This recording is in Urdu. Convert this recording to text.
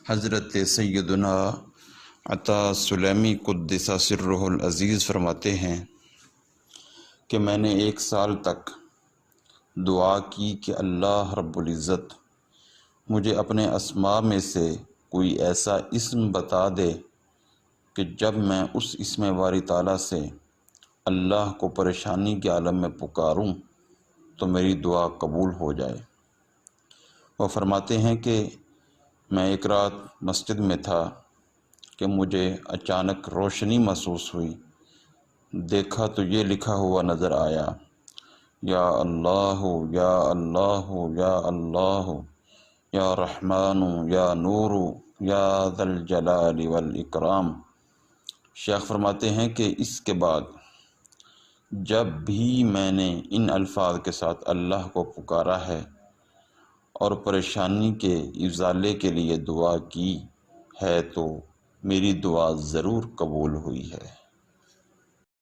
حضرت سیدنا عطا سلیمی قدس سرہ العزیز فرماتے ہیں کہ میں نے 1 سال تک دعا کی کہ اللہ رب العزت مجھے اپنے اسماء میں سے کوئی ایسا اسم بتا دے کہ جب میں اس اسم باری تعالیٰ سے اللہ کو پریشانی کے عالم میں پکاروں تو میری دعا قبول ہو جائے۔ وہ فرماتے ہیں کہ میں ایک رات مسجد میں تھا کہ مجھے اچانک روشنی محسوس ہوئی، دیکھا تو یہ لکھا ہوا نظر آیا، یا اللہ یا اللہ یا اللہ یا رحمان یا نور یا ذا الجلال والاکرام۔ شیخ فرماتے ہیں کہ اس کے بعد جب بھی میں نے ان الفاظ کے ساتھ اللہ کو پکارا ہے اور پریشانی کے ازالے کے لیے دعا کی ہے تو میری دعا ضرور قبول ہوئی ہے۔